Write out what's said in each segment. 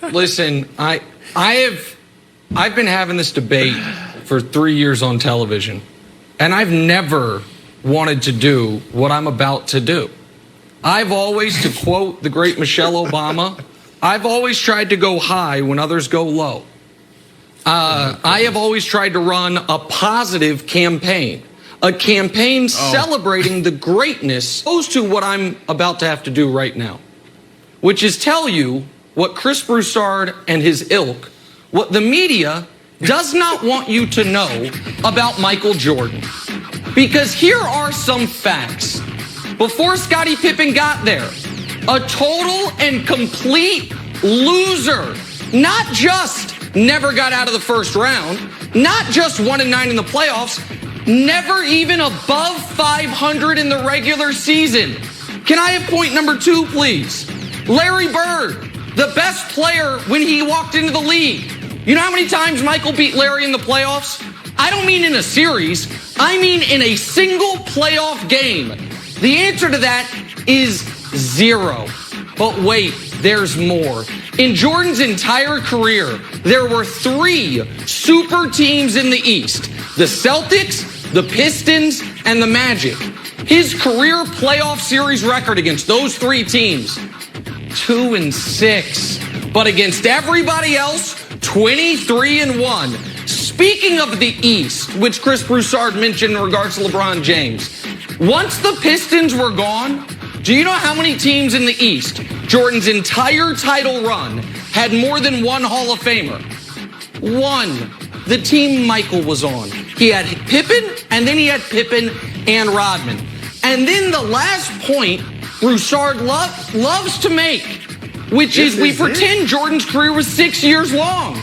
Listen, I've been having this debate for 3 years on television, and I've never wanted to do what I'm about to do. I've always, to quote the great Michelle Obama, I've always tried to go high when others go low. I have always tried to run a positive campaign, a campaign celebrating the greatness, opposed to what I'm about to have to do right now, which is tell you what Chris Broussard and his ilk, what the media does not want you to know about Michael Jordan. Because here are some facts. Before Scottie Pippen got there, a total and complete loser, not just never got out of the first round, not just 1-9 in the playoffs, never even above 500 in the regular season. Can I have point number 2, please? Larry Bird, the best player when he walked into the league. You know how many times Michael beat Larry in the playoffs? I don't mean in a series. I mean in a single playoff game. The answer to that is 0. But wait, there's more. In Jordan's entire career, there were 3 super teams in the East: the Celtics, the Pistons, and the Magic. His career playoff series record against those 3 teams, 2-6. But against everybody else, 23-1. Speaking of the East, which Chris Broussard mentioned in regards to LeBron James, once the Pistons were gone, do you know how many teams in the East, Jordan's entire title run, had more than one Hall of Famer? 1. The team Michael was on. He had Pippen, and then he had Pippen and Rodman. And then the last point Broussard loves to make, which is we pretend Jordan's career was 6 years long.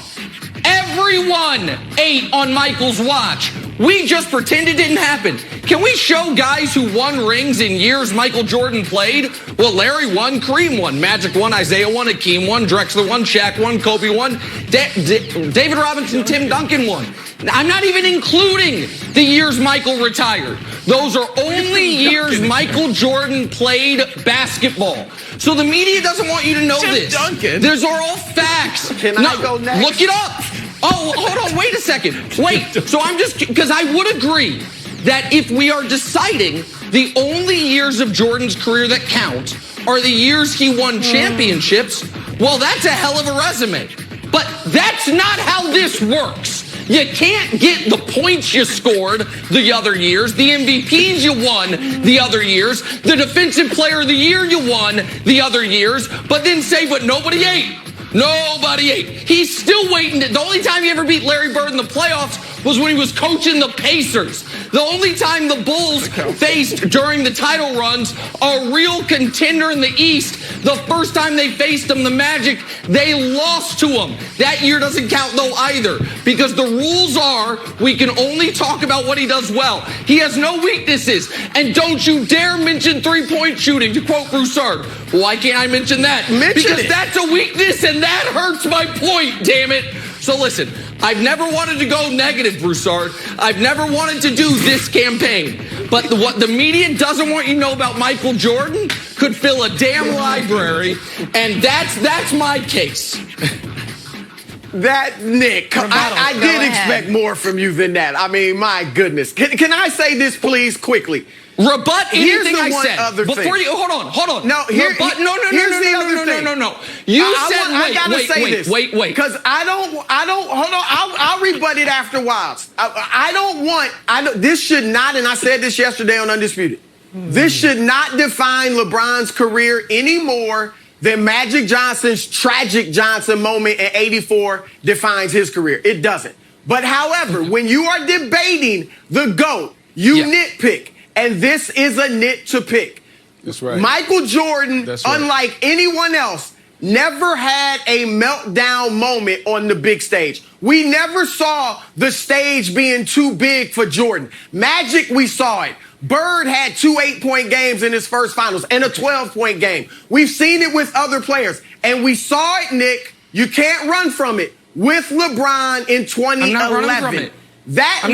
Everyone ate on Michael's watch. We just pretend it didn't happen. Can we show guys who won rings in years Michael Jordan played? Well, Larry won, Kareem won, Magic won, Isaiah won, Hakeem won, Drexler won, Shaq won, Kobe won, David Robinson, Tim Duncan won. I'm not even including the years Michael retired. Those are only years Michael Jordan played basketball. So the media doesn't want you to know this. Duncan. These are all facts. Can I go next? Look it up. Oh, hold on, wait a second. Wait, so I'm just, because I would agree that if we are deciding the only years of Jordan's career that count are the years he won championships, well, that's a hell of a resume. But that's not how this works. You can't get the points you scored the other years, the MVPs you won the other years, the Defensive Player of the Year you won the other years, but then say, but nobody ate. Nobody ate. He's still waiting. The only time he ever beat Larry Bird in the playoffs was when he was coaching the Pacers. The only time the Bulls faced during the title runs a real contender in the East, the first time they faced him, the Magic, they lost to him. That year doesn't count though either, because the rules are we can only talk about what he does well. He has no weaknesses. And don't you dare mention three-point shooting, to quote Broussard. Why can't I mention that? Because that's a weakness and that hurts my point, damn it. So listen, I've never wanted to go negative, Broussard. I've never wanted to do this campaign. But what the media doesn't want you to know about Michael Jordan could fill a damn library, and that's my case. That, Nick, I did expect more from you than that. I mean, my goodness. Can I say this, please, quickly? Rebut anything I said. Other before thing. You hold on. No, here's the other thing. No. You said wait. Because I don't. Hold on. I'll rebut it after a while. This should not, and I said this yesterday on Undisputed. This should not define LeBron's career any more than Magic Johnson's tragic Johnson moment in '84 defines his career. It doesn't. But however, when you are debating the GOAT, you nitpick. And this is a nit to pick. That's right. Michael Jordan, unlike anyone else, never had a meltdown moment on the big stage. We never saw the stage being too big for Jordan. Magic, we saw it. Bird had 2 8-point games in his first finals and a 12-point game. We've seen it with other players. And we saw it, Nick, you can't run from it, with LeBron in 2011. I'm not running from it. That's great.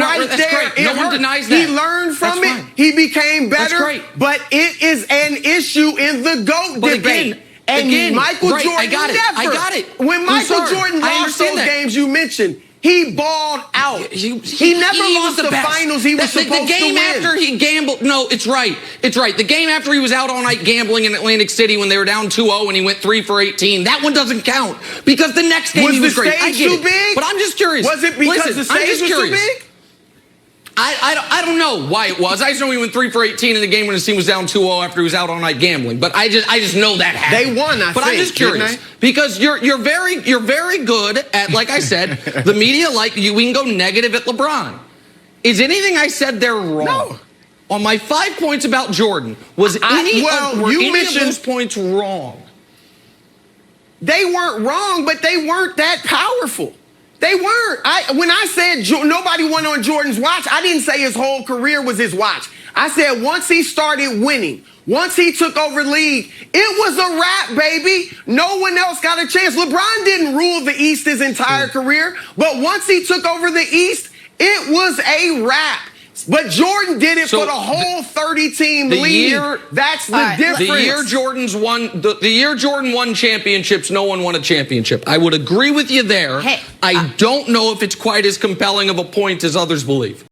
No one denies that. He learned from it. He became better. That's great. But it is an issue in the GOAT debate. Again, And Again, Michael right, Jordan I got it. never. I got it. When Michael Sorry, Jordan I lost those understand that. games you mentioned, he balled out. He never lost was the best. finals he was supposed to win. The game after he gambled. No, it's right. It's right. The game after he was out all night gambling in Atlantic City when they were down 2-0 and he went 3 for 18. That one doesn't count because the next game he was great. I Was the get stage too it. big? But I'm just curious. Was it because the stage was too big? I don't know why it was. I just know he went 3 for 18 in the game when his team was down 2-0 after he was out all night gambling. But I just know that happened. They won, But I'm just curious because you're very good at, like I said, the media like you. We can go negative at LeBron. Is anything I said there wrong? No. On my 5 points about Jordan, were any of those points wrong? They weren't wrong, but they weren't that powerful. They weren't. When I said nobody won on Jordan's watch, I didn't say his whole career was his watch. I said once he started winning, once he took over the league, it was a wrap, baby. No one else got a chance. LeBron didn't rule the East his entire career, but once he took over the East, it was a wrap. But Jordan did it for the whole 30-team league. That's the difference. The year Jordan won championships, no one won a championship. I would agree with you there. Hey, I don't know if it's quite as compelling of a point as others believe.